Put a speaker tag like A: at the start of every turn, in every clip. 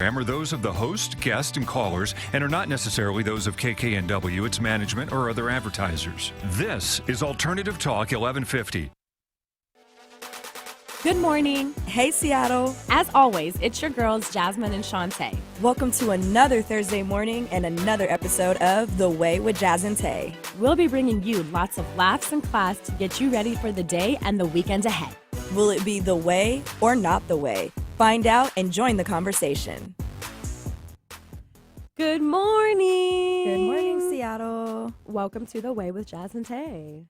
A: Are those of the host, guest, and callers, and are not necessarily those of KKNW, its management, or other advertisers. This is Alternative Talk 1150.
B: Good morning.
C: Hey, Seattle.
B: As always, it's your girls, Jasmine and Shantae.
C: Welcome to another Thursday morning and another episode of The Way with Jazz Taé.
B: We'll be bringing you lots of laughs and class to get you ready for the day and the weekend ahead.
C: Will it be the way or not the way? Find out and join the conversation.
B: Good morning.
C: Good morning, Seattle.
B: Welcome to The Way with Jazz and Taé.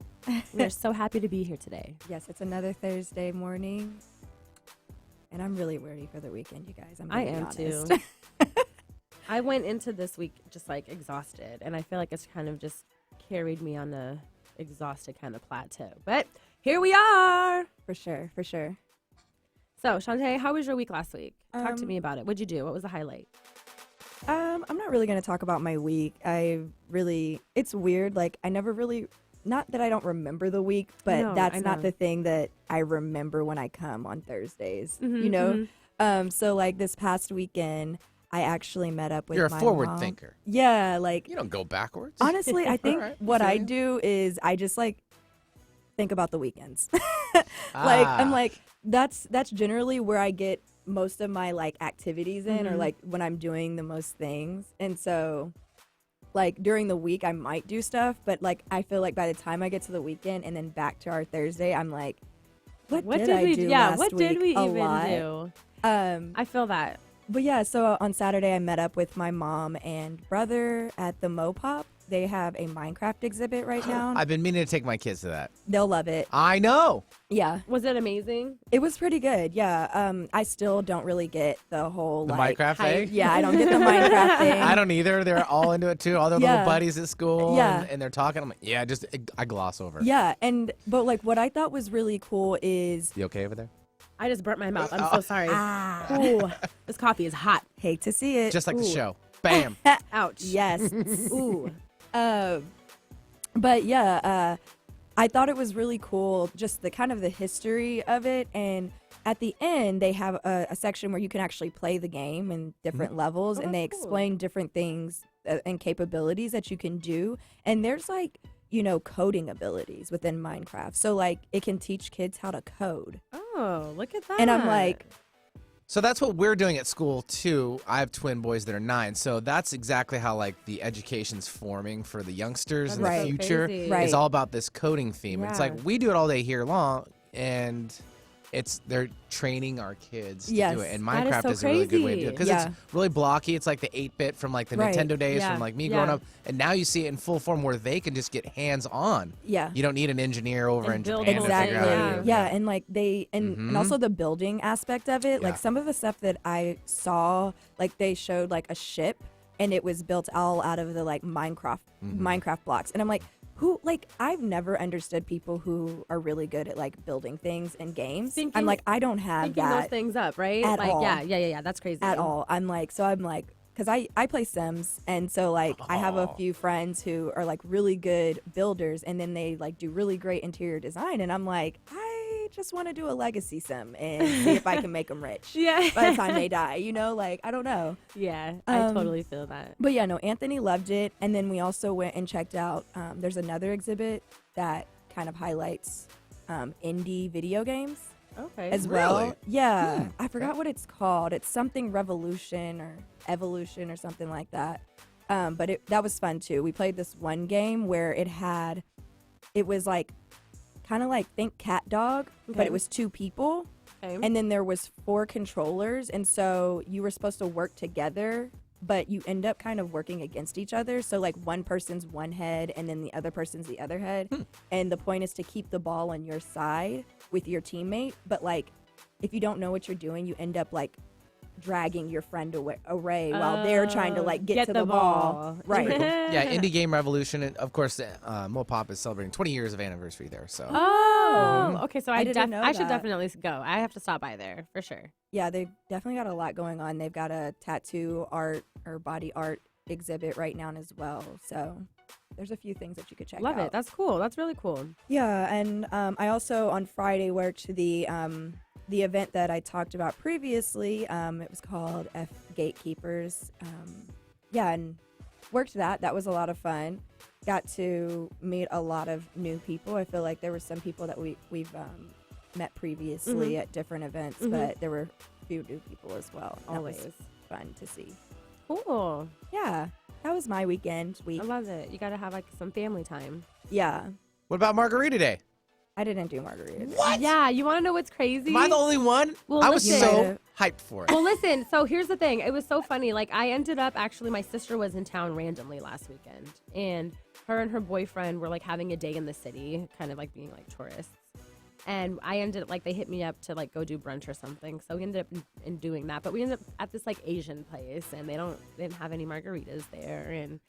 B: We're so happy to be here today.
C: Yes, it's another Thursday morning, and I'm really ready for the weekend, you guys.
B: I am too. I went into this week just like exhausted, and I feel like it's kind of just carried me on a exhausted kind of plateau. But here we are.
C: For sure, for sure.
B: So, Shantae, how was your week last week? Talk to me about it. What'd you do? What was the highlight?
C: I'm not really going to talk about my week. It's weird. Like, I never really, not that I don't remember the week, but
B: No,
C: that's
B: I
C: not
B: know.
C: the thing that I remember when I come on Thursdays,
B: Mhm,
C: you know? So, like, this past weekend, I actually met up with
D: You're a
C: my
D: forward
C: mom.
D: thinker.
C: Yeah, like,
D: You don't go backwards.
C: honestly, I think
D: Alright,
C: what
D: I
C: I
D: feel you.
C: do is I just, like, think about the weekends. Like, I'm like, that's generally where I get most of my like activities in, or like when I'm doing the most things. And so like during the week I might do stuff, but like I feel like by the time I get to the weekend and then back to our Thursday, I'm like, what did I
B: we
C: do
B: Yeah,
C: last
B: what did we
C: week? A
B: even
C: lot.
B: do? I feel that.
C: But yeah, so on Saturday I met up with my mom and brother at the Mopop. They have a Minecraft exhibit right now.
D: I've been meaning to take my kids to that.
C: They'll love it.
D: I know.
C: Yeah,
B: Was it amazing?
C: it was pretty good. Yeah, I still don't really get the whole
D: The
C: like
D: Minecraft
C: hype.
D: thing?
C: Yeah, I don't get the Minecraft thing.
D: I don't either. They're all into it too. All their
C: Yeah.
D: little buddies at school.
C: Yeah.
D: And they're talking. I'm like, yeah, I gloss over.
C: Yeah, but like what I thought was really cool is
D: You okay over there?
B: I just burnt my mouth. I'm so sorry.
C: ah,
B: Ooh, this coffee is hot.
C: hate to see it.
D: Just like the
B: Ooh.
D: show. Bam.
B: Ouch.
C: Yes.
B: Ooh.
C: But yeah, I thought it was really cool, just the kind of the history of it. And at the end, they have a section where you can actually play the game in different levels,
B: Oh,
C: and they
B: that's cool.
C: explain different things and capabilities that you can do. And there's like, you know, coding abilities within Minecraft. So like it can teach kids how to code.
B: Oh, look at that.
C: And I'm like,
D: So that's what we're doing at school too. I have twin boys that are 9, so that's exactly how like the education's forming for the youngsters in
C: Right.
D: the future.
B: Crazy.
C: Right.
D: It's all about this coding theme. It's like
B: Yeah.
D: we do it all day here long, and they're training our kids to
C: Yes.
D: do it. And
B: That is
D: Minecraft
B: so
D: is a really good way to do it
B: crazy.
D: because
C: Yeah.
D: it's really blocky. It's like the 8-bit from like the
C: Right.
D: Nintendo days
B: Yeah.
D: from like me
B: Yeah.
D: growing up, and now you see it in full form where they can just get hands on.
C: yeah.
D: You don't need an engineer over
B: And
D: in
B: build
D: Japan
B: the
D: to
C: Exactly.
D: figure out how to
B: Yeah.
D: do it.
C: Yeah, and like and
D: Mhm.
C: also the building aspect of it. Like
D: Yeah.
C: some of the stuff that I saw, like they showed like a ship and it was built all out of the like Minecraft blocks. And I'm like, I've never understood people who are really good at like building things in games.
B: Thinking-
C: I'm like, I don't have
B: Thinking those
C: that
B: things up, right?
C: at
B: like,
C: all.
B: Yeah. That's crazy.
C: at all. I'm like, because I play Sims, and so like I have a
D: Aw.
C: few friends who are like really good builders, and then they like do really great interior design, and I'm like, I just want to do a legacy sim and see if I can make them rich
B: Yeah.
C: by the time they die, you know, like I don't know.
B: Yeah, I totally feel that.
C: But yeah, no, Anthony loved it, and then we also went and checked out. There's another exhibit that kind of highlights indie video games
B: Okay.
C: as well.
D: Really?
C: Yeah, I forgot what it's called. It's something Revolution or Evolution or something like that. But that was fun too. We played this one game where it was like kind of like think cat dog, but
B: Okay.
C: it was 2 people,
B: Okay.
C: and then there was 4 controllers, and so you were supposed to work together, but you end up kind of working against each other. So like one person's one head and then the other person's the other head. And the point is to keep the ball on your side with your teammate. But like if you don't know what you're doing, you end up like dragging your friend away while they're trying to like get to the ball. Right.
D: Yeah, Indie Game Revolution, and of course, Mopop is celebrating 20 years of anniversary there. So
B: Oh, okay. So
C: I didn't know
B: I should
C: that.
B: definitely go. I have to stop by there for sure.
C: Yeah, they've definitely got a lot going on. They've got a tattoo art or body art exhibit right now as well. So there's a few things that you could check
B: Love
C: out.
B: it. That's cool. That's really cool.
C: Yeah, and I also on Friday worked the the event that I talked about previously, it was called F Gatekeepers. Yeah, and worked that. That was a lot of fun. Got to meet a lot of new people. I feel like there were some people that we've met previously at different events, but there were a few new people as well.
B: Always.
C: That was fun to see.
B: Cool.
C: Yeah, that was my week.
B: I love it. You got to have like some family time.
C: Yeah,
D: What about Margarita Day?
C: I didn't do margaritas.
D: What?
B: Yeah, you want to know what's crazy?
D: Am I the only one?
B: Well,
D: I was
B: listen.
D: so hyped for it.
B: Well, listen, so here's the thing. It was so funny. Like, I ended up, actually, my sister was in town randomly last weekend. And her and her boyfriend were, like, having a day in the city, kind of, like, being, like, tourists. And I ended up, like, they hit me up to, like, go do brunch or something. So we ended up in doing that. But we ended up at this, like, Asian place. And they didn't have any margaritas there. And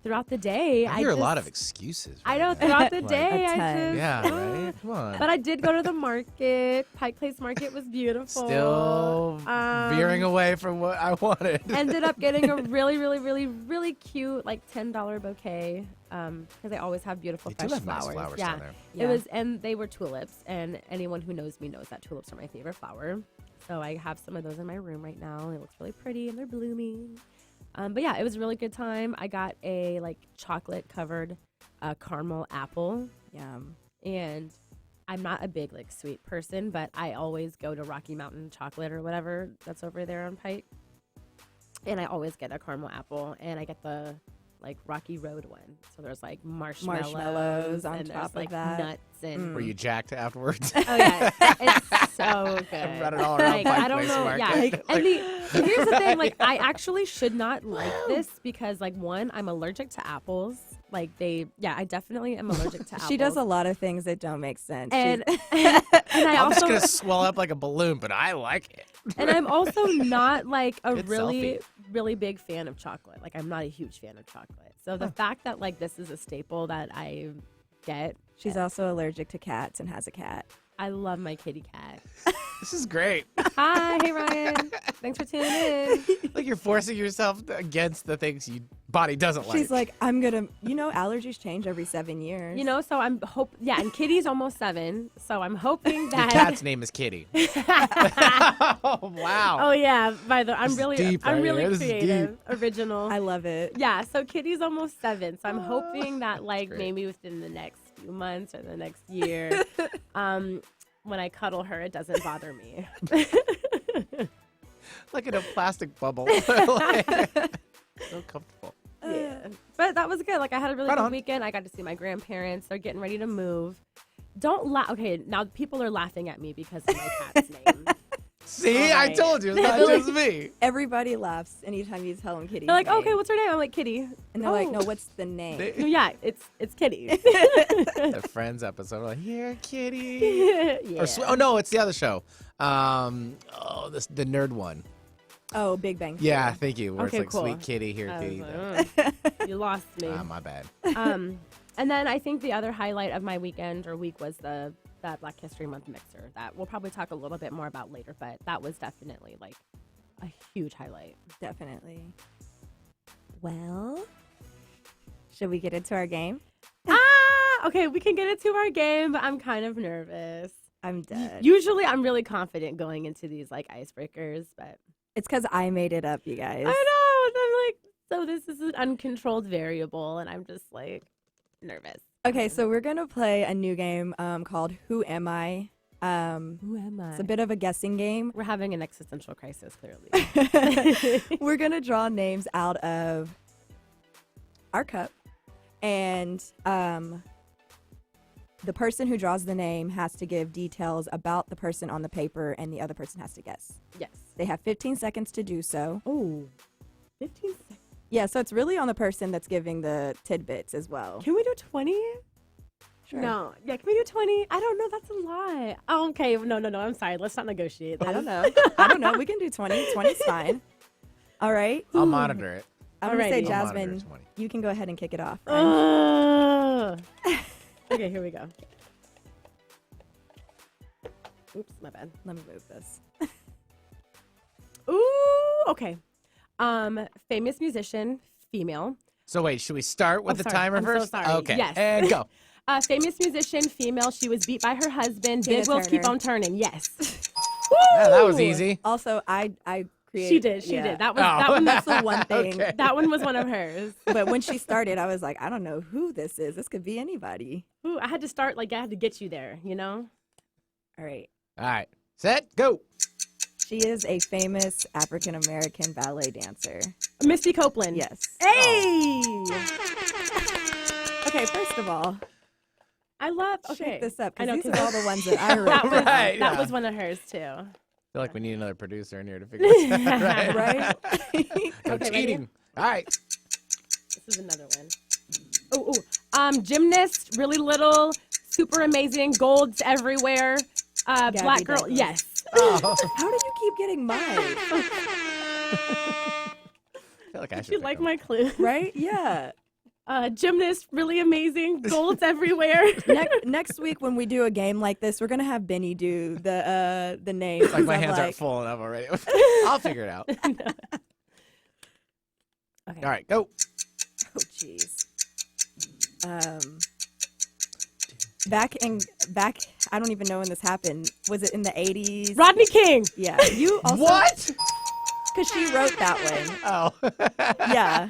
B: throughout the day,
D: I hear a lot of excuses.
B: I know,
D: right now.
B: throughout the
D: Like,
B: day,
C: a
B: I
C: ton.
B: just...
D: Yeah, right? Come on.
B: But I did go to the market. Pike Place Market was beautiful.
D: Still veering away from what I wanted.
B: Ended up getting a really, really, really, really cute, like $10 bouquet. Because I always have beautiful
D: They do
B: fresh
D: have nice
B: flowers.
D: flowers
B: Yeah.
D: down there.
C: Yeah.
B: It was, and they were tulips. And anyone who knows me knows that tulips are my favorite flower. So I have some of those in my room right now. It looks really pretty, and they're blooming. But yeah, it was a really good time. I got a like chocolate covered caramel apple.
C: Yum.
B: And I'm not a big like sweet person, but I always go to Rocky Mountain Chocolate or whatever that's over there on Pike. And I always get a caramel apple, and I get the like Rocky Road one. So there's like marshmallows
C: on
B: and
C: top
B: there's
C: of
B: like
C: that.
B: nuts and
D: Were you jacked afterwards?
B: oh yeah, it's so good.
D: Run it all around
B: Like,
D: Pike
B: I don't
D: Place
B: know.
D: Market.
B: Yeah, and here's the thing. Like, I actually should not like this because, like, one, I'm allergic to apples. Like, I definitely am allergic to apples.
C: She does a lot of things that don't make sense.
B: and and I
D: I'm just
B: also
D: gonna swell up like a balloon, but I like it.
B: and I'm also not like a
D: Good
B: really really big fan of chocolate. Like, I'm not a huge fan of chocolate. So the fact that like this is a staple that I get,
C: She's also allergic to cats and has a cat.
B: I love my kitty cat.
D: This is great.
B: Hi, hey Ryan. Thanks for tuning in.
D: Like you're forcing yourself against the things your body doesn't like.
C: She's like, I'm gonna, allergies change every 7 years.
B: You know, so I'm and Kitty's almost 7, so I'm hoping
D: the
B: that
D: cat's name is Kitty. Oh wow.
B: Oh yeah, I'm
D: This is
B: really
D: deep right here. This is
B: creative, original.
C: I love it.
B: Yeah, so Kitty's almost 7, so I'm hoping that like
D: great.
B: maybe within the next few months or the next year, when I cuddle her, it doesn't bother me.
D: Like in a plastic bubble. Like, so comfortable.
B: Yeah, but that was good. Like I had a really
D: Right
B: good
D: on.
B: weekend. I got to see my grandparents. They're getting ready to move. Don't laugh. Okay, now people are laughing at me because of my cat's name.
D: See,
B: All
D: I
B: right.
D: told you, it's not just me.
C: Everybody laughs anytime you tell them Kitty's
B: They're like,
C: name.
B: okay, what's her name? I'm like, Kitty.
C: And they're like,
B: "Oh."
C: no, what's the name?
B: No, yeah, it's Kitty.
D: The Friends episode, like, here, Kitty.
B: Yeah.
D: Or oh no, it's the other show. The nerd one.
C: Oh, Big Bang Theory.
D: Yeah, thank you. Where
B: Okay,
D: it's like,
B: cool.
D: sweet kitty, here,
B: I was
D: kitty.
B: like, "Ugh, you lost me.
D: My bad.
B: And then I think the other highlight of my weekend or week was that Black History Month mixer that we'll probably talk a little bit more about later, but that was definitely like a huge highlight.
C: Definitely. Well, should we get into our game?
B: Okay, we can get into our game, but I'm kind of nervous.
C: I'm dead.
B: Usually I'm really confident going into these like icebreakers, but
C: It's because I made it up, you guys.
B: I know. And I'm like, so this is an uncontrolled variable, and I'm just like nervous.
C: Okay, so we're going to play a new game called Who Am I?
B: Who am I?
C: It's a bit of a guessing game.
B: We're having an existential crisis, clearly.
C: We're going to draw names out of our cup, and the person who draws the name has to give details about the person on the paper, and the other person has to guess.
B: Yes.
C: They have 15 seconds to do so.
B: Oh, 15 seconds.
C: Yeah, so it's really on the person that's giving the tidbits as well.
B: Can we do 20?
C: Sure.
B: No. Yeah, can we do 20? I don't know. That's a lot. Oh, okay. No. I'm sorry. Let's not negotiate this.
C: I don't know. I don't know. We can do 20. 20's fine. All right.
D: I'll monitor it.
C: I'm going to say,
B: Alrighty.
D: I'll monitor
C: Jasmine,
D: 20.
C: you can go ahead and kick it off. Right?
B: Okay, here we go. Oops, my bad.
C: Let me move this.
B: Ooh, okay. Famous musician, female.
D: So wait, should we start with the
B: sorry.
D: timer
B: I'm so
D: first?
B: sorry.
D: Okay.
B: Yes.
D: And go.
B: Famous musician, female. She was beat by her husband.
C: Tina
B: Big wheels keep
C: Turner.
B: on turning. Yes.
D: Yeah, that was easy.
C: Also, I created.
B: She did. She
C: yeah.
B: did. That was
D: Oh.
B: that one.
C: That's the one thing.
D: Okay.
B: That one was one of hers.
C: But when she started, I was like, I don't know who this is. This could be anybody.
B: Ooh, I had to start. I had to get you there.
C: All right.
D: All right. Set. Go.
C: She is a famous African American ballet dancer.
B: Misty Copeland.
C: Yes.
B: Hey.
C: Okay, first of all,
B: I love. Okay.
C: shake this up
B: I know,
C: because these are all the ones that I
B: that
C: wrote.
B: was
D: Right,
B: that
D: yeah.
B: was one of hers too.
D: I feel like we need another producer in here to figure this out. Right.
C: Right?
D: No
B: Okay, ready?
D: cheating. All right.
B: This is another one. Gymnast, really little, super amazing, golds everywhere. Black girl.
C: Douglas.
B: Yes.
D: Oh.
C: How did you keep getting mine?
D: I feel like I
B: Did
D: should
B: you
D: pick
B: like
D: them.
B: my clue?
C: Right? Yeah.
B: Gymnast, really amazing, golds everywhere.
C: Next week when we do a game like this, we're gonna have Benny do the names.
D: Like my
C: of,
D: hands aren't full enough already. I'll figure it out.
B: Okay.
D: All right, go.
C: Oh jeez. Back I don't even know when this happened. Was it in the 80s?
B: Rodney King.
C: Yeah. You also
D: What?
C: Cuz she wrote that one.
D: Oh.
C: Yeah.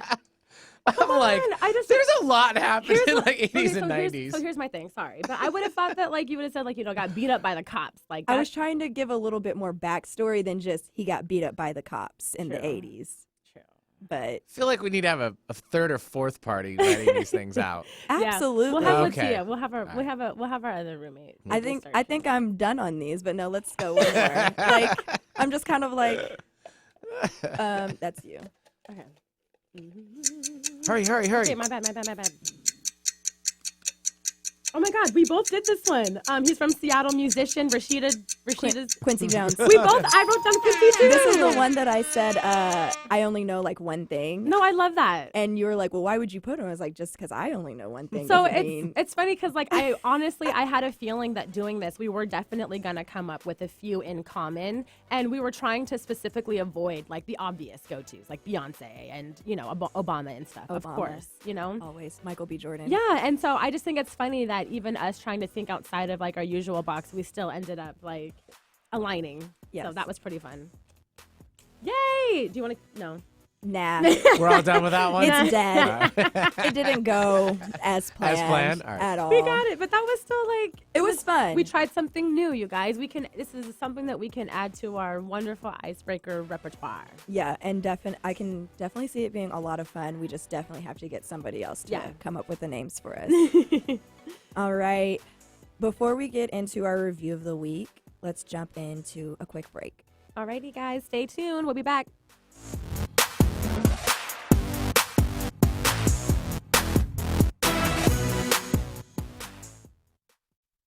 D: I'm like, there's a lot happening in like 80s and 90s.
B: So here's my thing. Sorry, but I would have thought that you would have said got beat up by the cops. Like
C: I was trying to give a little bit more backstory than just he got beat up by the cops in the
B: True.
C: 80s.
B: True.
C: But
D: I feel like we need to have a third or fourth party writing these things out.
C: absolutely.
B: We'll have
D: Okay.
B: Latia. We'll have our other roommate.
C: I think I'm done on these, but no, let's go one more. Like I'm just kind of like that's you.
B: Okay.
D: Hurry.
B: Okay, my bad. Oh my God, we both did this one. He's from Seattle, musician Rashida's.
C: Quincy Jones.
B: We both. I wrote down Quincy too.
C: This is the one that I said I only know like one thing.
B: No, I love that.
C: And you were like, well, why would you put him? I was like, just because I only know one thing.
B: So
C: doesn't mean...
B: it's funny because I honestly I had a feeling that doing this we were definitely gonna come up with a few in common, and we were trying to specifically avoid the obvious go-tos like Beyonce and Obama and stuff. Of
C: Obama.
B: course,
C: always Michael B. Jordan.
B: Yeah, and so I just think it's funny that even us trying to think outside of our usual box, we still ended up aligning.
C: Yes.
B: So that was pretty fun. Yay! Do you want to? No.
C: Nah.
D: We're all done with that one?
C: It's dead.
D: All right.
C: It didn't go as planned.
D: All right.
C: At all.
B: We got it, but that was still
C: It was fun.
B: We tried something new, you guys. This is something that we can add to our wonderful icebreaker repertoire.
C: Yeah, and I can definitely see it being a lot of fun. We just definitely have to get somebody else to come up with the names for us. All right. Before we get into our review of the week, let's jump into a quick break.
B: Alrighty, guys, stay tuned. We'll be back.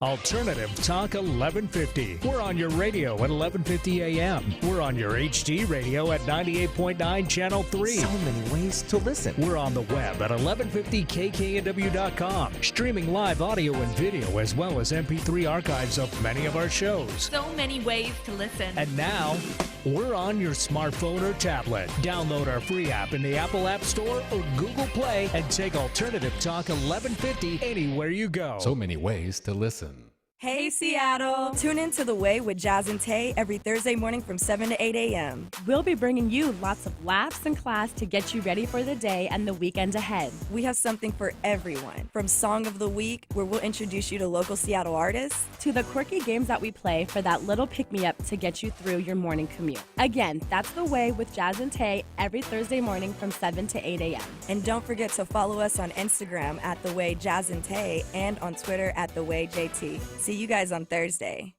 E: Alternative Talk 1150. We're on your radio at 1150 a.m. We're on your HD radio at 98.9 Channel 3.
F: So many ways to listen.
E: We're on the web at 1150kknw.com, streaming live audio and video as well as MP3 archives of many of our shows.
G: So many ways to listen.
E: And now, we're on your smartphone or tablet. Download our free app in the Apple App Store or Google Play and take Alternative Talk 1150 anywhere you go.
F: So many ways to listen.
C: Hey, Seattle. Tune in to The Way with Jazz and Taé every Thursday morning from 7 to 8 a.m.
B: We'll be bringing you lots of laughs and class to get you ready for the day and the weekend ahead.
C: We have something for everyone, from Song of the Week, where we'll introduce you to local Seattle artists,
B: To the quirky games that we play for that little pick-me-up to get you through your morning commute. Again, that's The Way with Jazz and Taé every Thursday morning from 7 to 8 a.m.
C: and don't forget to follow us on Instagram at The Way Jazz and Taé and on Twitter at The Way JT. See you guys on Thursday.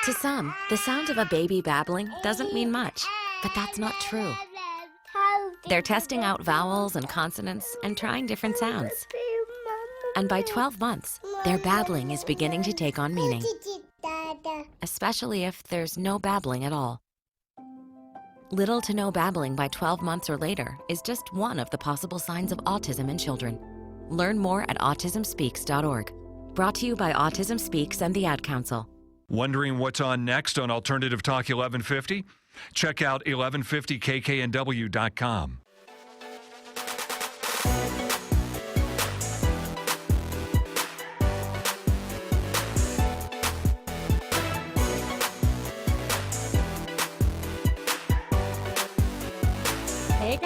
H: To some, the sound of a baby babbling doesn't mean much, but that's not true. They're testing out vowels and consonants and trying different sounds. And by 12 months, their babbling is beginning to take on meaning, especially if there's no babbling at all. Little to no babbling by 12 months or later is just one of the possible signs of autism in children. Learn more at autismspeaks.org. Brought to you by Autism Speaks and the Ad Council.
A: Wondering what's on next on Alternative Talk 1150? Check out 1150kknw.com.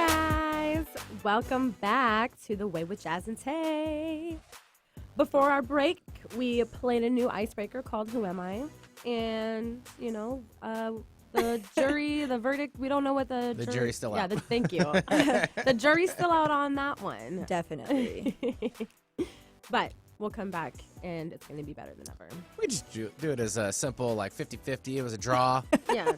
B: guys. Welcome back to The Way with Jazz and Taé. Before our break, we played a new icebreaker called Who Am I? And, the jury, the verdict, we don't know what the
D: jury's still out.
B: Yeah, thank you. The jury's still out on that one.
C: Definitely.
B: But we'll come back, and it's going to be better than ever.
D: We just do it as a simple, 50-50. It was a draw.
B: Yeah,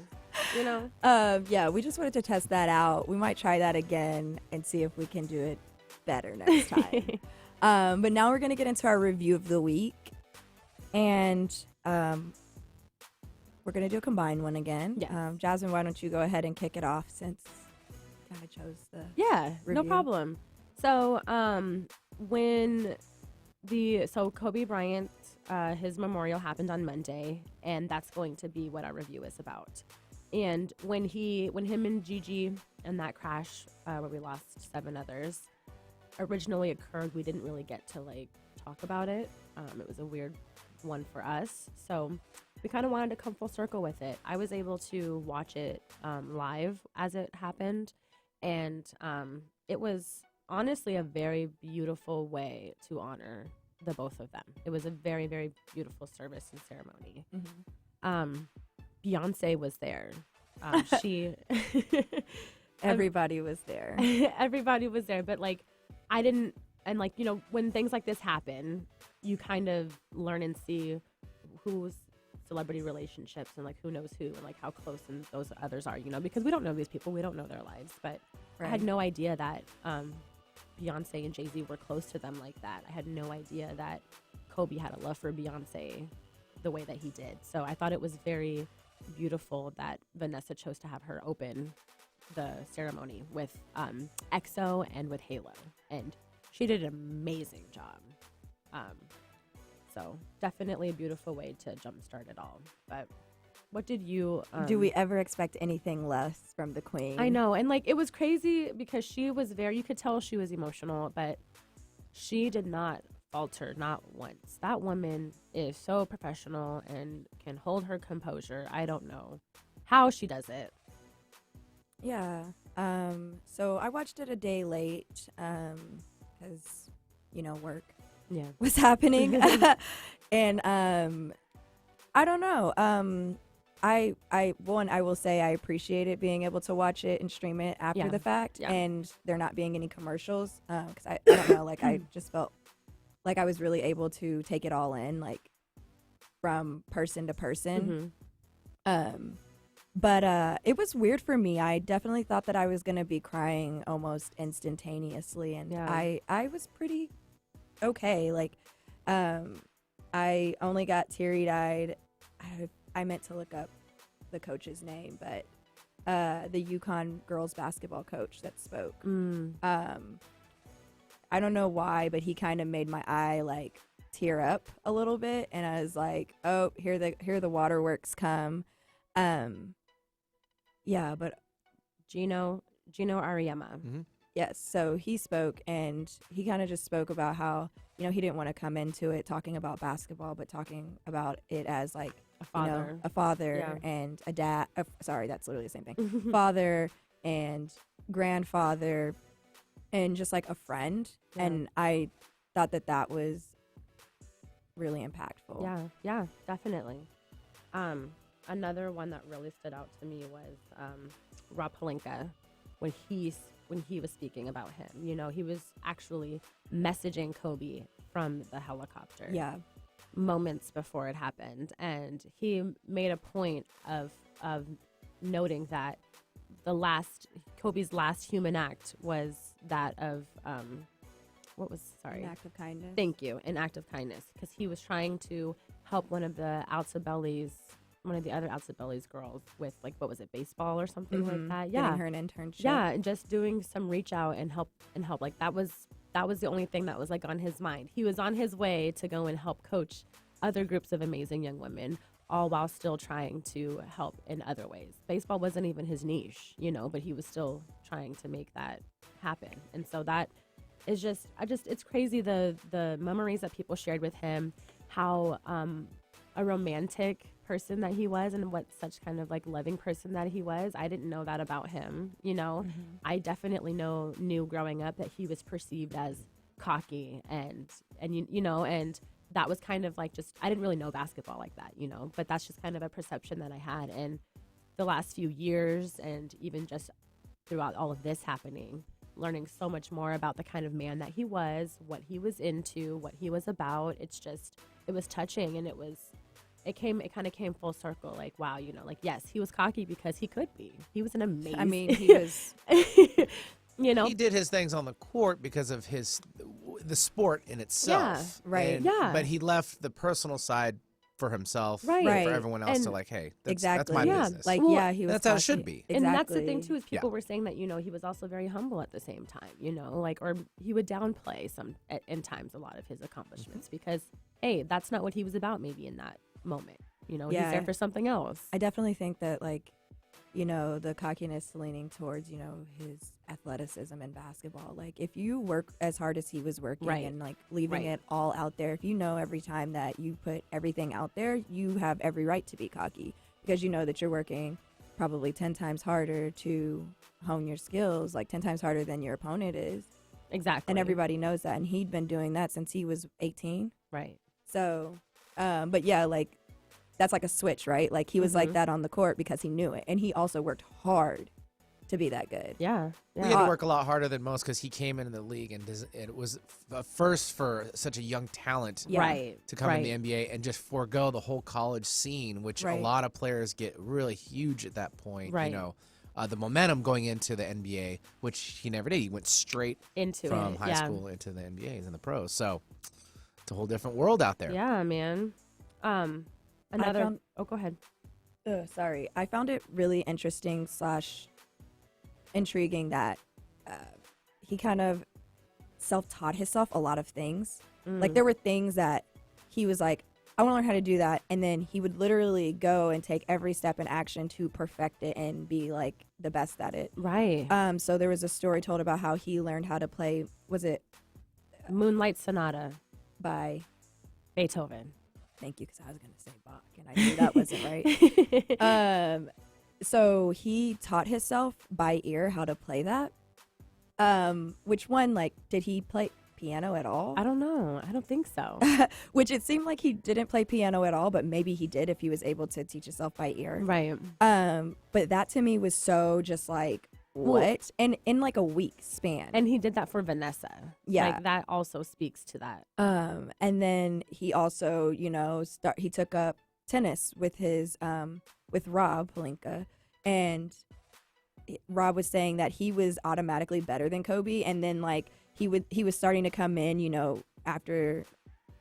C: Yeah, we just wanted to test that out. We might try that again and see if we can do it better next time. But now we're going to get into our review of the week. And we're going to do a combined one again.
B: Yes.
C: Jasmine, why don't you go ahead and kick it off since you kind of chose the
B: Yeah, no
C: review.
B: problem. So, so Kobe Bryant, his memorial happened on Monday, and that's going to be what our review is about. And when him and Gigi and that crash where we lost 7 others originally occurred, we didn't really get to talk about it. It was a weird one for us, so we kind of wanted to come full circle with it. I was able to watch it live as it happened, and it was honestly a very beautiful way to honor the both of them. It was a very, very beautiful service and ceremony.
C: Mm-hmm.
B: Beyonce was there. She
C: Everybody was there.
B: everybody was there, but I didn't, and when things like this happen, you kind of learn and see who's celebrity relationships and who knows who and how close and those others are, because we don't know these people, we don't know their lives, but
C: Right.
B: I had no idea that Beyonce and Jay-Z were close to them like that. I had no idea that Kobe had a love for Beyonce the way that he did. So I thought it was very beautiful that Vanessa chose to have her open the ceremony with EXO and with Halo, and she did an amazing job. So definitely a beautiful way to jumpstart it all. But what did you
C: Do we ever expect anything less from the queen?
B: I know, and it was crazy because she was you could tell she was emotional, but she did not falter, not once. That woman is so professional and can hold her composure. I don't know how she does it.
C: Yeah. So I watched it a day late because, work
B: Yeah.
C: was happening. And I don't know. I will say I appreciate it being able to watch it and stream it after
B: Yeah.
C: the fact,
B: Yeah.
C: and there not being any commercials. Because I don't know, I just felt like I was really able to take it all in, from person to person.
B: Mm-hmm.
C: But it was weird for me. I definitely thought that I was gonna be crying almost instantaneously, and
B: Yeah.
C: I was pretty okay. I only got teary-eyed. I meant to look up the coach's name, but the UConn girls basketball coach that spoke. I don't know why, but he kind of made my eye tear up a little bit, and I was like, "Oh, here the waterworks come." Yeah, but
B: Gino Ariema.
D: Mm-hmm.
C: yes, so he spoke, and he kind of just spoke about how, he didn't want to come into it talking about basketball, but talking about it as
B: A father.
C: a father
B: Yeah.
C: and a dad. Sorry, that's literally the same thing. Father and grandfather, and just a friend.
B: Yeah.
C: And I thought that was really impactful.
B: Yeah, definitely. Another one that really stood out to me was Rob Pelinka when he was speaking about him. He was actually messaging Kobe from the helicopter.
C: Yeah.
B: Moments before it happened, and he made a point of noting that Kobe's last human act was that of
C: An act of kindness.
B: Thank you, an act of kindness, because he was trying to help one of the other Outside Bellies girls with what was it, baseball or something like that. Yeah,
C: Getting her an internship.
B: yeah, and just doing some reach out and help. That was the only thing that was on his mind. He was on his way to go and help coach other groups of amazing young women, all while still trying to help in other ways. Baseball wasn't even his niche, but he was still trying to make that happen. And so that is it's crazy the memories that people shared with him, how a romantic person that he was and what such kind of like loving person that he was. I didn't know that about him, you know. I definitely knew growing up that he was perceived as cocky and you know, and that was kind of like just I didn't really know basketball like that, you know, but that's just kind of a perception that I had. And the last few years and even just throughout all of this happening, learning so much more about the kind of man that he was, what he was into, what he was about. It's just, it was touching, and it kind of came full circle. Like, wow, you know, like, yes, he was cocky because he could be. He was an amazing.
C: I mean, he was.
B: You know,
D: he did his things on the court because of the sport in itself.
C: Yeah, right.
B: Yeah.
D: But he left the personal side for himself,
B: Right.
D: and
C: Right.
D: for everyone else
B: And
D: to like, hey, that's
C: Exactly.
D: my
B: Yeah,
D: business.
C: Like,
B: Well,
C: yeah, he was.
D: that's how it should
C: cocky.
D: be.
B: And that's the thing too, is
D: Yeah.
B: people were saying that, you know, he was also very humble at the same time, you know, like, or he would downplay in times a lot of his accomplishments because, hey, that's not what he was about maybe in that moment. You know, he's
C: Yeah.
B: there for something else.
C: I definitely think that, like, you know, the cockiness leaning towards, you know, his athleticism in basketball. Like, if you work as hard as he was working
B: Right.
C: and, like, leaving
B: Right.
C: it all out there, if you know every time that you put everything out there, you have every right to be cocky because you know that you're working probably 10 times harder to hone your skills, like 10 times harder than your opponent is.
B: Exactly.
C: And everybody knows that. And he'd been doing that since he was 18.
B: Right.
C: So, but yeah, like, that's like a switch, right? Like, he was like that on the court because he knew it. And he also worked hard to be that good.
B: Yeah.
D: We
B: Yeah.
D: had to work a lot harder than most because he came into the league and it was a first for such a young talent
C: Yeah.
B: Right.
D: to come
B: right.
D: in the NBA and just forego the whole college scene, which a
C: Right.
D: lot of players get really huge at that point.
B: Right.
D: You know, the momentum going into the NBA, which he never did. He went straight
B: Into
D: from
B: it.
D: high
B: yeah.
D: school into the NBAs and the pros. So it's a whole different world out there.
B: Yeah, man. Another.
C: found-
B: Go ahead.
C: Sorry. I found it really interesting / intriguing that he kind of self-taught himself a lot of things. Like, there were things that he was like, I want to learn how to do that. And then he would literally go and take every step in action to perfect it and be like the best at it.
B: Right.
C: So there was a story told about how he learned how to play, was it
B: Moonlight Sonata,
C: by,
B: Beethoven.
C: thank you, because I was going to say Bach, and I knew that wasn't right. So he taught himself by ear how to play that. Which one, like, did he play piano at all?
B: I don't know. I don't think so.
C: Which it seemed like he didn't play piano at all, but maybe he did if he was able to teach himself by ear.
B: Right.
C: But that to me was so just like, what? And in like a week span.
B: And he did that for Vanessa.
C: Yeah.
B: Like, that also speaks to that.
C: And then he also, you know, he took up tennis with his with Rob Pelinka, and Rob was saying that he was automatically better than Kobe, and then like he was starting to come in, you know, after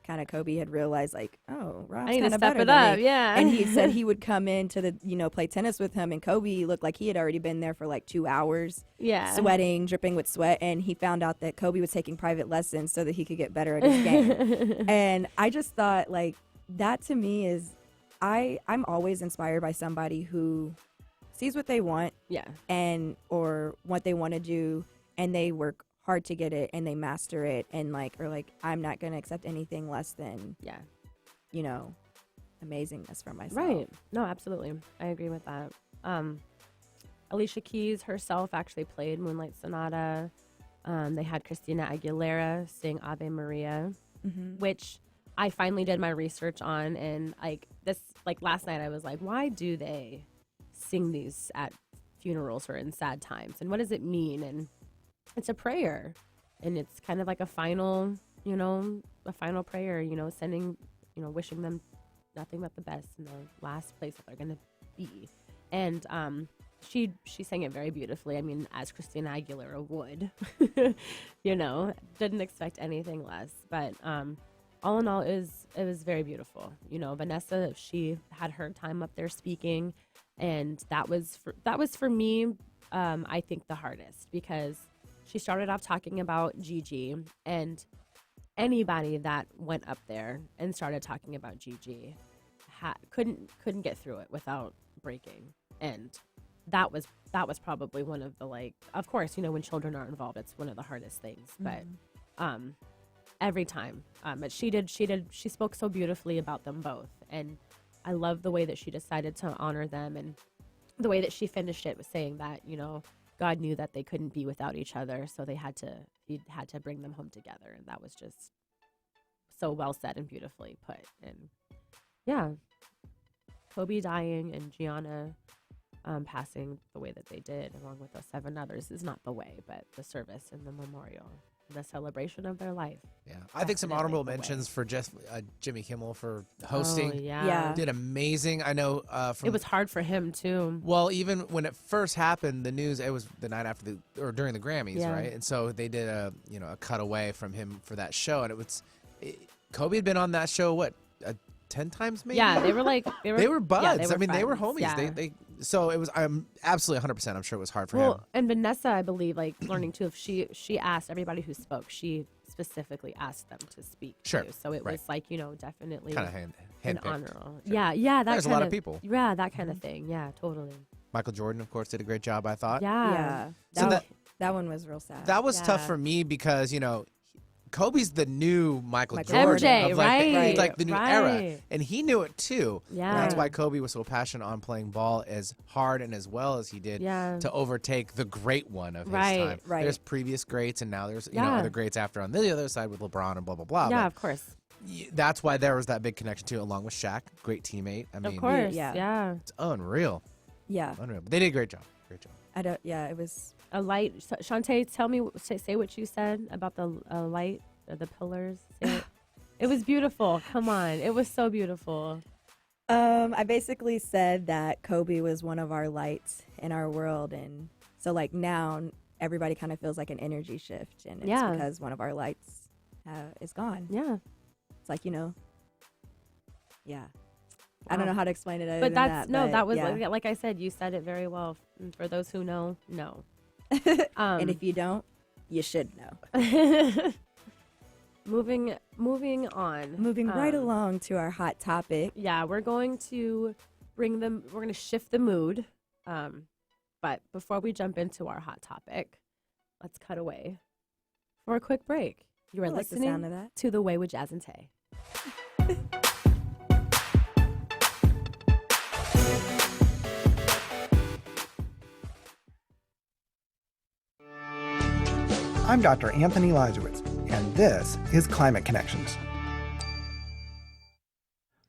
C: kind of Kobe had realized like, oh, Rob's
B: I need to
C: kind of
B: step
C: better
B: it
C: than
B: up.
C: me.
B: Yeah.
C: And he said he would come in to the, you know, play tennis with him, and Kobe looked like he had already been there for like 2 hours,
B: yeah.
C: sweating, dripping with sweat, and he found out that Kobe was taking private lessons so that he could get better at his game. And I just thought, like, that to me is, I'm always inspired by somebody who sees what they want
B: Yeah.
C: and or what they want to do, and they work hard to get it and they master it, and like, or like, I'm not going to accept anything less than,
B: Yeah.
C: you know, amazingness for myself.
B: Right. No, absolutely. I agree with that. Alicia Keys herself actually played Moonlight Sonata. They had Christina Aguilera sing Ave Maria, which I finally did my research on. And like last night I was like, why do they sing these at funerals or in sad times? And what does it mean? And it's a prayer. And it's kind of like a final, you know, a final prayer, you know, sending, you know, wishing them nothing but the best in the last place that they're going to be. And she sang it very beautifully. I mean, as Christina Aguilera would, you know, didn't expect anything less. But all in all, it was very beautiful. You know, Vanessa, she had her time up there speaking, and that was for me, I think, the hardest, because she started off talking about Gigi, and anybody that went up there and started talking about Gigi couldn't get through it without breaking. And that was probably one of the, like, of course, you know, when children are involved, it's one of the hardest things. But every time, but she spoke so beautifully about them both, and I love the way that she decided to honor them, and the way that she finished it was saying that, you know, God knew that they couldn't be without each other, so he had to bring them home together, and that was just so well said and beautifully put. And yeah, Kobe dying and Gianna passing the way that they did, along with the 7 others, is not the way, but the service and the memorial, the celebration of their life.
D: Yeah, I think some honorable
B: the way.
D: mentions for Jimmy Kimmel for hosting.
B: Oh,
C: Yeah.
D: Did amazing. I know.
B: It was hard for him too.
D: Well, even when it first happened, the news, it was the night after or during the Grammys,
B: Yeah.
D: right? And so they did a cutaway from him for that show, and Kobe had been on that show 10 times maybe.
B: Yeah, they were
D: buds.
B: yeah, they were
D: they were
B: friends,
D: homies.
B: yeah.
D: So it was. I'm absolutely 100%. I'm sure it was hard for him.
B: Well, and Vanessa, I believe, like learning too, if she asked everybody who spoke, she specifically asked them to speak.
D: Sure,
B: Too. So it
D: right.
B: was like, you know, definitely
D: Kind of
B: an
D: handpicked.
B: honor.
D: Sure.
B: Yeah.
D: There's a lot of people.
B: Yeah, that kind of thing. Yeah, totally.
D: Michael Jordan, of course, did a great job. I thought.
B: Yeah.
D: So
C: That one was real sad.
D: That was tough
B: Yeah.
D: for me because, Kobe's the new Michael
C: Michael
D: Jordan.
B: MJ,
D: of like
B: right,
D: the new
B: right.
D: era. And he knew it too.
B: Yeah.
D: And that's why Kobe was so passionate on playing ball as hard and as well as he did
B: Yeah.
D: to overtake the great one of his
B: Right,
D: time.
C: right.
D: There's previous greats, and now there's
B: Yeah.
D: other greats after on the other side with LeBron and blah, blah, blah.
B: Yeah,
D: But
B: of course.
D: that's why there was that big connection too, along with Shaq. Great teammate. I mean,
B: Of course.
C: Yeah.
B: Yeah.
D: it's unreal.
C: Yeah.
D: Unreal. But they did a great job. Great job.
C: It was.
B: A light. Shantae, say what you said about the light or the pillars. Say it. It was beautiful. Come on. It was so beautiful.
C: I basically said that Kobe was one of our lights in our world, and so like now everybody kind of feels like an energy shift, and it's
B: Yeah.
C: because one of our lights is gone.
B: Yeah.
C: It's like, yeah. I don't know how to explain it other
B: But
C: than
B: that's
C: that.
B: that was
C: yeah.
B: like I said, you said it very well. And for those who know, no.
C: And if you don't, you should know.
B: Moving on.
C: Moving right along to our hot topic.
B: Yeah, we're going to shift the mood. But before we jump into our hot topic, let's cut away for a quick break. You are
C: I like the
B: listening
C: sound of that.
B: to The Way with Jazz and Taé.
I: I'm Dr. Anthony Lizowitz, and this is Climate Connections.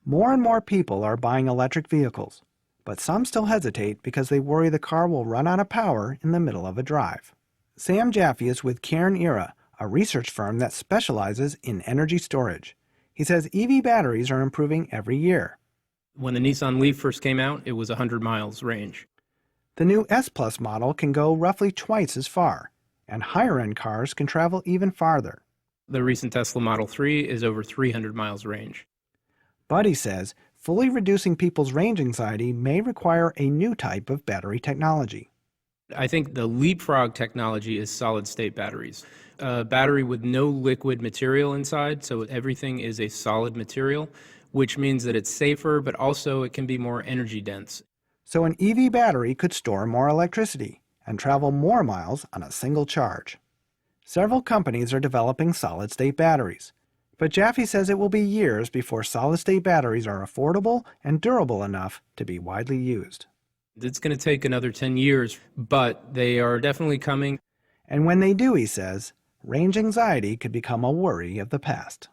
I: More and more people are buying electric vehicles, but some still hesitate because they worry the car will run out of power in the middle of a drive. Sam Jaffe is with Cairn Era, a research firm that specializes in energy storage. He says EV batteries are improving every year.
J: When the Nissan Leaf first came out, it was 100 miles range.
I: The new S Plus model can go roughly twice as far, and higher-end cars can travel even farther.
J: The recent Tesla Model 3 is over 300 miles range.
I: But he says fully reducing people's range anxiety may require a new type of battery technology.
J: I think the leapfrog technology is solid-state batteries. A battery with no liquid material inside, so everything is a solid material, which means that it's safer, but also it can be more energy dense.
I: So an EV battery could store more electricity and travel more miles on a single charge. Several companies are developing solid-state batteries, but Jaffe says it will be years before solid-state batteries are affordable and durable enough to be widely used.
J: It's going to take another 10 years, but they are definitely coming.
I: And when they do, he says, range anxiety could become a worry of the past.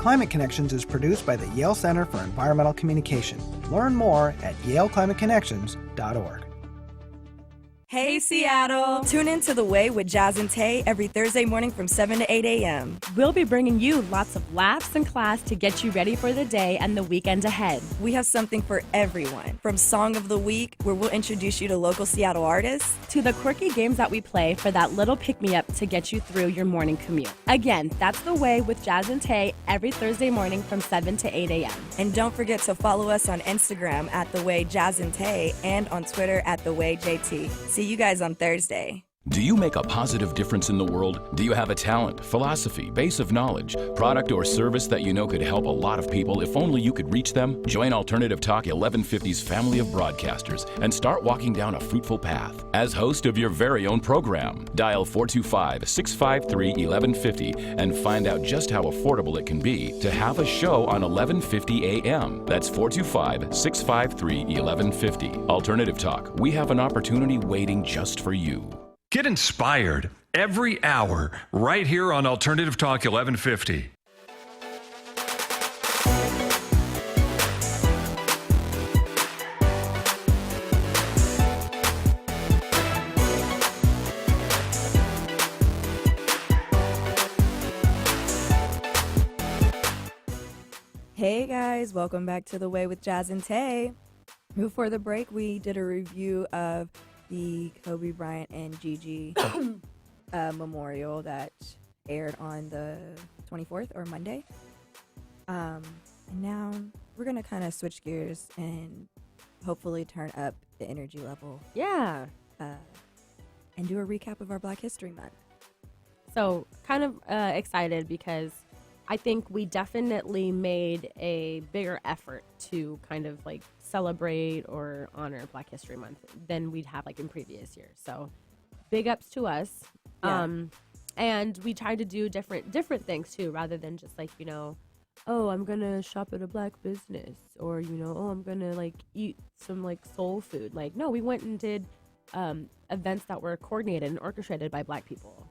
I: Climate Connections is produced by the Yale Center for Environmental Communication. Learn more at yaleclimateconnections.org.
C: Hey, Seattle! Tune in to The Way with Jazz and Taé every Thursday morning from 7 to 8 a.m.
B: We'll be bringing you lots of laughs and class to get you ready for the day and the weekend ahead.
C: We have something for everyone, from Song of the Week, where we'll introduce you to local Seattle artists,
B: To the quirky games that we play for that little pick-me-up to get you through your morning commute. Again, that's The Way with Jazz and Taé every Thursday morning from 7 to 8 a.m.
C: and don't forget to follow us on Instagram at The Way Jazz and Taé and on Twitter at The Way JT. See you guys on Thursday.
K: Do you make a positive difference in the world? Do you have a talent, philosophy, base of knowledge, product or service that you know could help a lot of people if only you could reach them? Join Alternative Talk 1150's family of broadcasters and start walking down a fruitful path. As host of your very own program, dial 425-653-1150 and find out just how affordable it can be to have a show on 1150 AM. That's 425-653-1150. Alternative Talk, we have an opportunity waiting just for you.
A: Get inspired every hour right here on Alternative Talk 1150.
C: Hey guys, welcome back to The Way with Jazz and Taé. Before the break, we did a review of the Kobe Bryant and Gigi memorial that aired on the 24th or Monday. And now we're going to kind of switch gears and hopefully turn up the energy level.
B: Yeah.
C: And do a recap of our Black History Month.
B: So kind of excited because I think we definitely made a bigger effort to kind of like celebrate or honor Black History Month than we'd have like in previous years. So big ups to us.
C: Yeah.
B: And we tried to do different things too, rather than just like, oh, I'm going to shop at a Black business, or, oh, I'm going to like eat some like soul food. Like, no, we went and did events that were coordinated and orchestrated by Black people,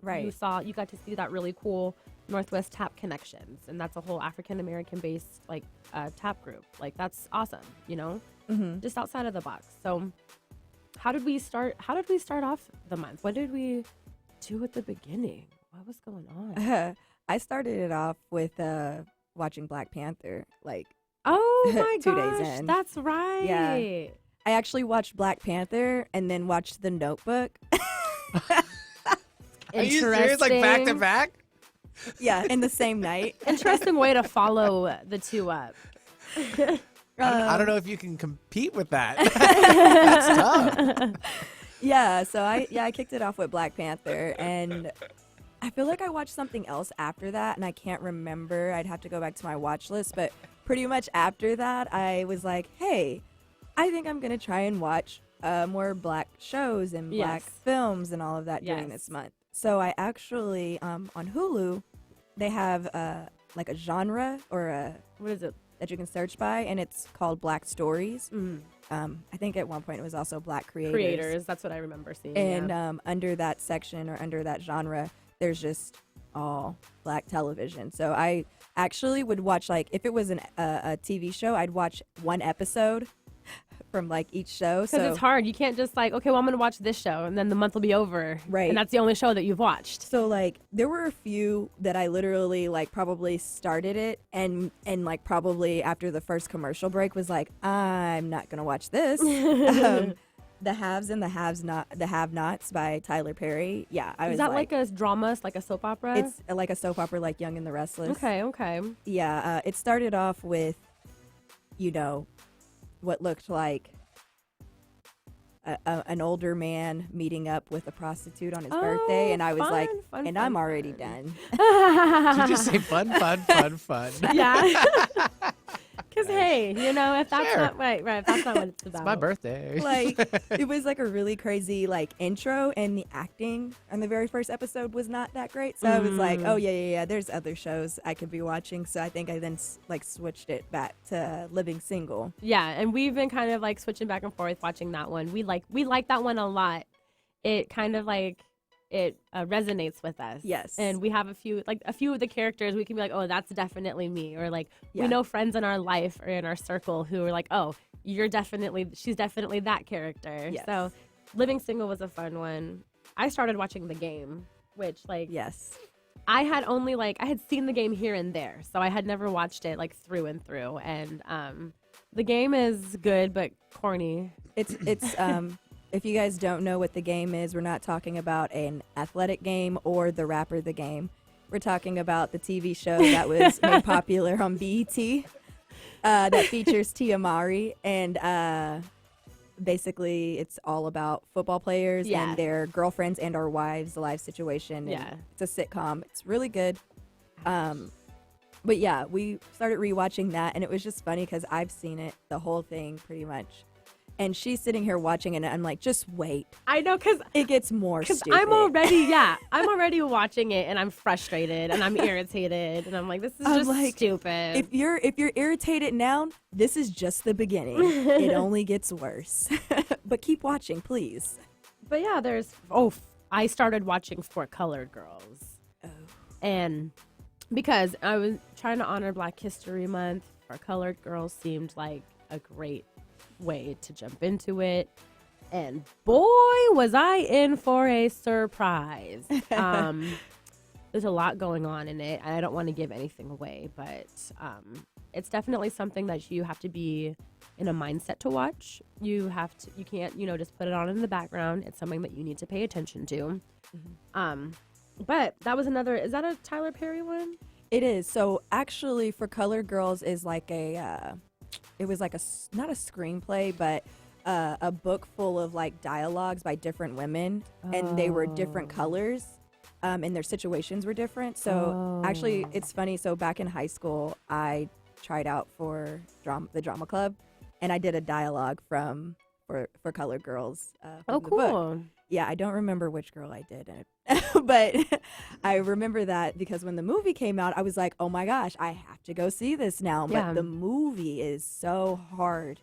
C: Right.
B: You got to see that really cool Northwest Tap Connections, and that's a whole African-American based like tap group. Like, that's awesome, just outside of the box. So how did we start off the month? What did we do at the beginning? What was going on?
C: I started it off with watching Black Panther, like,
B: oh my
C: 2
B: gosh,
C: days in.
B: that's right.
C: Yeah. I actually watched Black Panther and then watched The Notebook.
D: Are you serious? Like back to back?
C: Yeah, in the same night.
B: Interesting way to follow the two up.
D: I don't know if you can compete with that. That's tough.
C: Yeah, so I kicked it off with Black Panther, and I feel like I watched something else after that, and I can't remember. I'd have to go back to my watch list, but pretty much after that, I was like, hey, I think I'm going to try and watch more Black shows and Black films and all of that during this month. So I actually, on Hulu, they have like a genre or what is it that you can search by, and it's called Black Stories. I think at one point it was also Black Creators.
B: That's what I remember seeing.
C: And under that section or under that genre, there's just all Black television. So I actually would watch, like, if it was a TV show, I'd watch one episode from like each show.
B: Because it's hard. You can't just like, okay, well, I'm going to watch this show and then the month will be over.
C: Right.
B: And that's the only show that you've watched.
C: So like there were a few that I literally like probably started it and like probably after the first commercial break was like, I'm not going to watch this. The Haves and the Have-Nots by Tyler Perry. Yeah.
B: Is that like a drama? It's like a soap opera?
C: It's like a soap opera, like Young and the Restless.
B: Okay.
C: Yeah. It started off with, what looked like an older man meeting up with a prostitute on his birthday, and I was fun, I'm already done.
D: Did you just say fun?
B: Yeah. Because hey, if that's not right, if that's not what it's about.
D: It's my birthday.
C: Like, it was like a really crazy like intro, and the acting on the very first episode was not that great. So I was like, oh yeah. There's other shows I could be watching. So I think I then like switched it back to Living Single.
B: Yeah, and we've been kind of like switching back and forth watching that one. We like that one a lot. It kind of like it resonates with us.
C: Yes.
B: And we have a few of the characters we can be like, oh, that's definitely me. Or like we know friends in our life or in our circle who are like, oh, she's definitely that character.
C: Yes.
B: So Living Single was a fun one. I started watching The Game, which
C: yes.
B: I had seen The Game here and there. So I had never watched it like through and through. And The Game is good but corny.
C: It's if you guys don't know what The Game is, we're not talking about an athletic game or the rapper The Game. We're talking about the TV show that was made popular on BET that features Tia Mowry. And basically it's all about football players
B: Yeah.
C: and their girlfriends and or wives, the life situation. And
B: Yeah.
C: it's a sitcom. It's really good. But yeah, we started rewatching that, and it was just funny because I've seen it, the whole thing pretty much. And she's sitting here watching it, and I'm like, just wait.
B: I know, because
C: it gets more stupid.
B: I'm already watching it, and I'm frustrated, and I'm irritated, and I'm like, this is just stupid.
C: If you're irritated now, this is just the beginning. It only gets worse. But keep watching, please.
B: But yeah, I started watching For Colored Girls.
C: Oh.
B: And because I was trying to honor Black History Month, For Colored Girls seemed like a great way to jump into it. And boy, was I in for a surprise. There's a lot going on in it. I don't want to give anything away, but it's definitely something that you have to be in a mindset to watch. You can't, just put it on in the background. It's something that you need to pay attention to. Mm-hmm. But that was is that a Tyler Perry one?
C: It is. So actually, For Colored Girls is like it was like not a screenplay, but a book full of like dialogues by different women, and they were different colors, and their situations were different. So actually, it's funny. So back in high school, I tried out for the drama club, and I did a dialogue for Colored Girls.
B: Oh,
C: the
B: cool.
C: book. Yeah, I don't remember which girl I did, but I remember that because when the movie came out, I was like, oh my gosh, I have to go see this now.
B: Yeah.
C: But the movie is so hard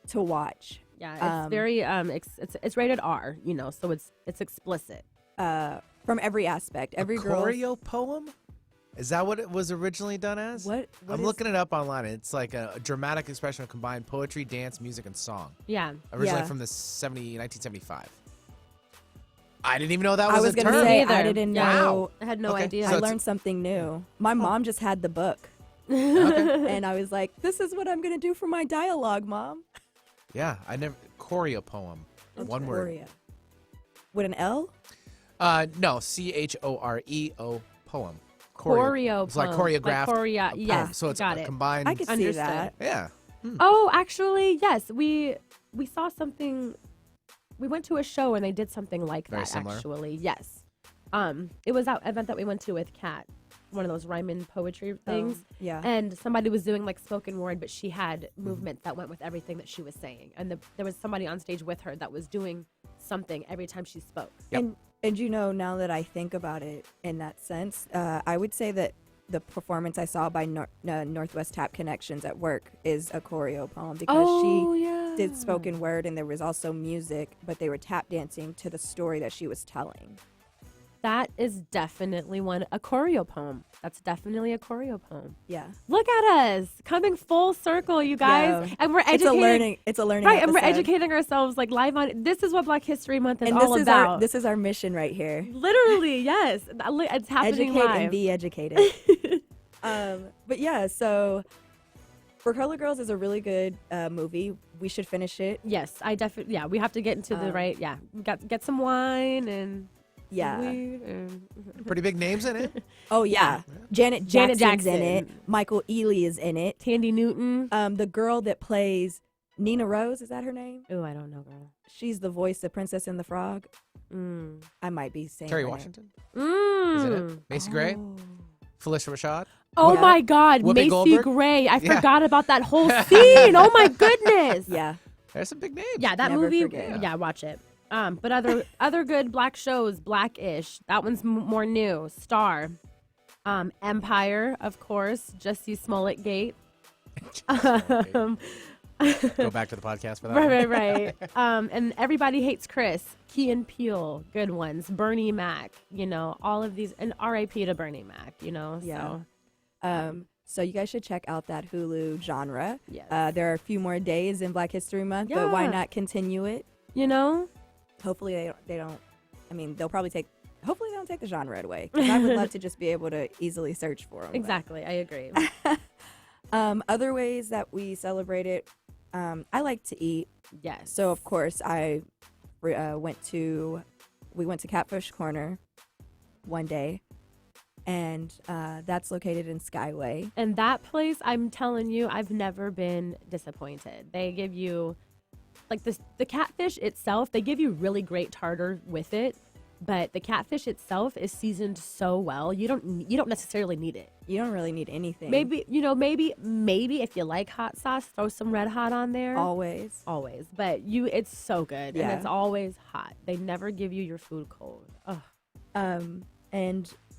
C: to watch.
B: Yeah, it's very it's rated R, so it's explicit.
C: From every aspect. Every girl.
D: choreo poem? Is that what it was originally done as? I'm looking it up online. It's like a dramatic expression of combined poetry, dance, music, and song.
B: Yeah.
D: Originally from the 1975. I didn't even know that was
C: I was
D: a
C: going to
D: term.
C: say, I didn't know.
D: Wow.
B: I had no idea.
C: I learned something new. My mom just had the book. And I was like, this is what I'm going to do for my dialogue, Mom.
D: Yeah, choreo poem. One word.
C: Choreo. With an L?
D: No, CHOREO poem.
B: Choreo
D: It's like
B: poem.
D: choreographed.
B: Yeah,
D: So it's
B: got
D: a
B: it.
D: combined.
C: I could see that.
D: Yeah.
B: Oh, actually, yes. We saw something. We went to a show and they did something like
D: Very
B: that.
D: similar.
B: Actually, yes. It was that event that we went to with Kat, one of those rhyming poetry things.
C: Yeah.
B: And somebody was doing like spoken word, but she had movements that went with everything that she was saying. And there was somebody on stage with her that was doing something every time she spoke.
D: Yep.
C: And now that I think about it in that sense, I would say that the performance I saw by Northwest Tap Connections at work is a choreo poem because she did spoken word and there was also music, but they were tap dancing to the story that she was telling.
B: That is definitely a choreo poem. That's definitely a choreo poem.
C: Yeah.
B: Look at us coming full circle, you guys.
C: Yeah.
B: And we're educating.
C: It's a learning
B: Right, and we're
C: episode.
B: educating ourselves like live on. This is what Black History Month is
C: And
B: all about.
C: this is our mission right here.
B: Literally, yes. It's happening
C: Educate
B: live.
C: and be educated. But yeah, so For Colored Girls is a really good movie. We should finish it.
B: Yes, I definitely. Yeah, we have to get into the right. Yeah, we get some wine and.
C: Yeah.
B: Weed and
D: Pretty big names in it.
C: Oh yeah. Janet Jackson's in it. Michael Ealy is in it.
B: Tandy Newton.
C: The girl that plays Nina Rose, is that her name?
B: Oh, I don't know, girl.
C: She's the voice of Princess and the Frog. I might be saying
D: Kerry
C: her
D: Washington.
B: Mm.
D: Is in it. Macy Gray. Felicia Rashad.
B: Oh
C: Yeah.
B: my God,
D: Whoopi
B: Macy
D: Goldberg?
B: Gray. I
D: Yeah.
B: forgot about that whole scene. Oh my goodness.
C: Yeah.
D: There's some big names.
B: Yeah, that
C: Never
B: movie.
C: forget.
B: Yeah, watch it. But other good Black shows, Blackish. That one's more new. Star. Empire, of course. Jussie Smollett Gate.
D: Go back to the podcast for that.
B: Right. And Everybody Hates Chris. Key and Peele, good ones. Bernie Mac. All of these, and R.I.P. to Bernie Mac.
C: Yeah.
B: So.
C: So you guys should check out that Hulu genre.
B: Yes.
C: There are a few more days in Black History Month, but why
B: Yeah.
C: not continue it? Hopefully they don't. I mean, hopefully they don't take the genre away. 'Cause I would love to just be able to easily search for them.
B: Exactly, I agree.
C: Other ways that we celebrate it, I like to eat.
B: Yes.
C: So of course we went to Catfish Corner one day, and that's located in Skyway.
B: And that place, I'm telling you, I've never been disappointed. They give you like the catfish itself, they give you really great tartar with it, but the catfish itself is seasoned so well. You don't necessarily need it.
C: You don't really need anything.
B: Maybe if you like hot sauce, throw some Red Hot on there.
C: Always.
B: But it's so good,
C: Yeah.
B: and it's always hot. They never give you your food cold. Ugh.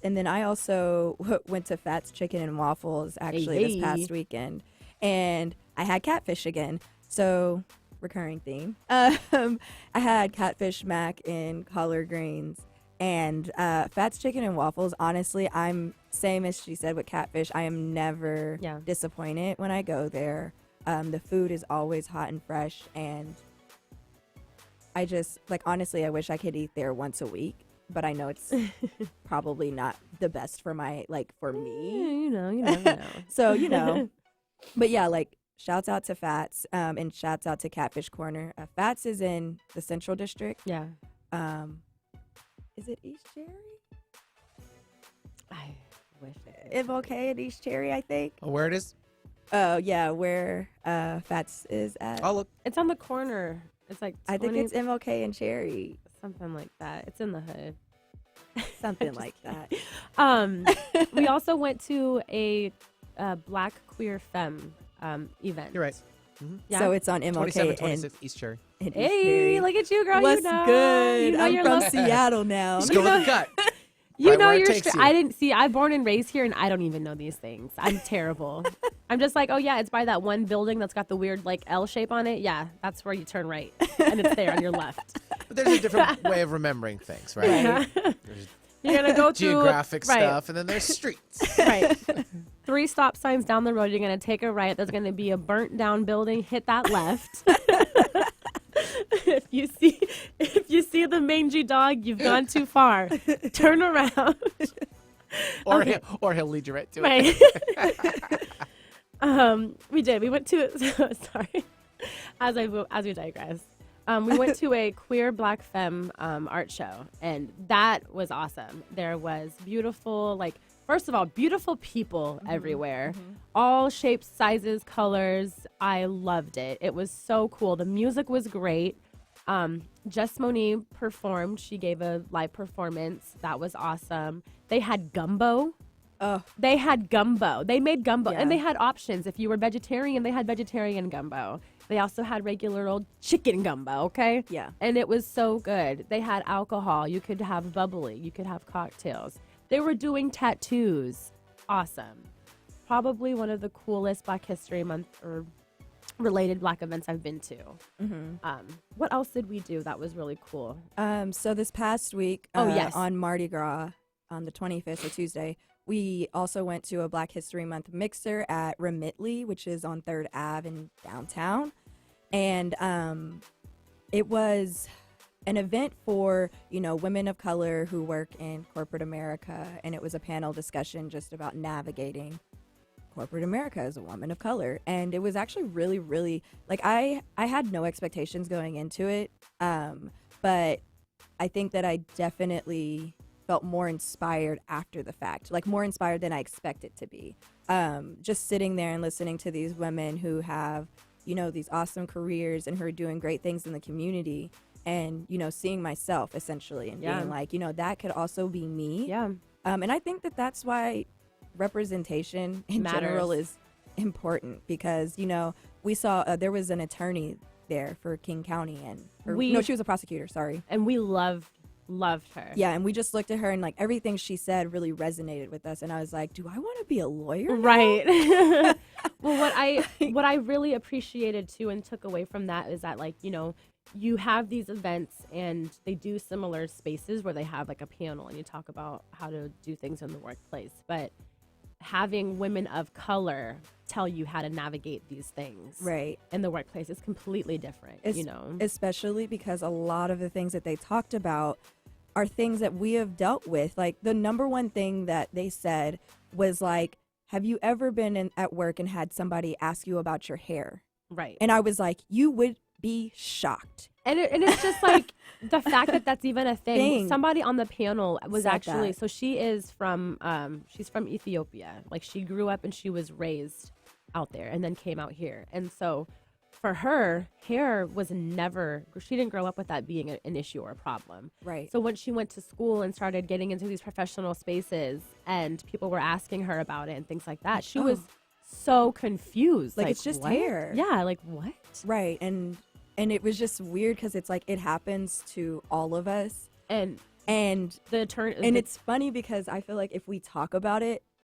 C: And then I also went to Fat's Chicken and Waffles actually this past weekend, and I had catfish again. So recurring theme. I had catfish mac and collard greens, and Fat's Chicken and Waffles. Honestly, I'm same as she said with catfish. I am never disappointed when I go there. The food is always hot and fresh, and I just honestly, I wish I could eat there once a week. But I know it's probably not the best for my for me.
B: You never know.
C: So but yeah, shouts out to Fats, and shouts out to Catfish Corner. Fats is in the Central District.
B: Yeah.
C: Is it East Cherry?
B: I wish it
C: If okay at East Cherry, I think.
D: Oh, where it is?
C: Oh yeah, where Fats is at.
D: Oh, look.
B: It's on the corner. It's like 20,
C: I think it's MLK and Cherry.
B: something like that. It's in the hood.
C: Something like that.
B: We also went to a Black Queer Femme event.
D: You're right.
B: Yeah.
C: So it's on MLK
D: 27,
C: and
D: 26 East Cherry.
C: and East
B: Hey,
C: Cherry.
B: look at you, girl.
C: What's
B: you know.
C: good?
B: You know
C: I'm
B: you're
C: from
B: lo-
C: Seattle now.
D: Just go with the gut.
B: You
D: Right
B: know
D: where it
B: you're.
D: takes you.
B: I didn't see. I'm born and raised here, and I don't even know these things. I'm terrible. I'm just like, oh yeah, it's by that one building that's got the weird L shape on it. Yeah, that's where you turn right, and it's there on your left.
D: But there's a different way of remembering things, right?
B: Yeah.
D: There's
B: You're gonna go through
D: geographic
B: right,
D: stuff, and then there's streets.
B: Right. 3 stop signs down the road. You're gonna take a right. There's gonna be a burnt down building. Hit that left. If you see the mangy dog, you've gone too far. Turn around.
D: Or,
B: Okay.
D: he'll lead you right to
B: Right.
D: it.
B: We did. We went to sorry. As we digress. We went to a queer Black femme art show, and that was awesome. There was beautiful, first of all, beautiful people everywhere, all shapes, sizes, colors. I loved it. It was so cool. The music was great. Jess Monique performed. She gave a live performance. That was awesome. They had gumbo.
C: Oh.
B: They had gumbo. They made gumbo,
C: Yeah.
B: and they had options. If you were vegetarian, they had vegetarian gumbo. They also had regular old chicken gumbo, okay?
C: Yeah.
B: And it was so good. They had alcohol. You could have bubbly. You could have cocktails. They were doing tattoos. Awesome. Probably one of the coolest Black History Month or related Black events I've been to. What else did we do that was really cool?
C: So this past week,
B: yes.
C: on Mardi Gras, on the 25th, or Tuesday, we also went to a Black History Month mixer at Remitly, which is on 3rd Ave in downtown. And it was an event for, women of color who work in corporate America. And it was a panel discussion just about navigating corporate America as a woman of color. And it was actually really, really, I had no expectations going into it. But I think that I definitely felt more inspired after the fact, more inspired than I expected to be. Just sitting there and listening to these women who have, these awesome careers and who are doing great things in the community, and, seeing myself essentially and being like, that could also be me.
B: Yeah.
C: And I think that that's why representation in
B: Matters.
C: general is important, because, we saw there was an attorney there for King County, she was a prosecutor, sorry.
B: And we loved her.
C: Yeah, and we just looked at her, and everything she said really resonated with us, and I was like, do I want to be a lawyer now?
B: Right. Well, what I really appreciated too and took away from that is that you have these events and they do similar spaces where they have a panel and you talk about how to do things in the workplace, but having women of color tell you how to navigate these things
C: Right.
B: in the workplace is completely different,
C: Especially because a lot of the things that they talked about are things that we have dealt with. The number one thing that they said was have you ever been at work and had somebody ask you about your hair?
B: Right.
C: And I was like, you would be shocked.
B: And it's just the fact that that's even a thing. Somebody on the panel was
C: Said
B: actually,
C: that.
B: so she is from, she's from Ethiopia. She grew up and she was raised out there and then came out here. And so for her, hair was never, she didn't grow up with that being an issue or a problem.
C: Right.
B: So when she went to school and started getting into these professional spaces and people were asking her about it and things like that, she was so confused.
C: Like, it's just
B: what?
C: hair.
B: Yeah, like what?
C: Right. And it was just weird because it's like it happens to all of us.
B: And
C: And
B: the turn
C: and it's funny because I feel like if we talk about it,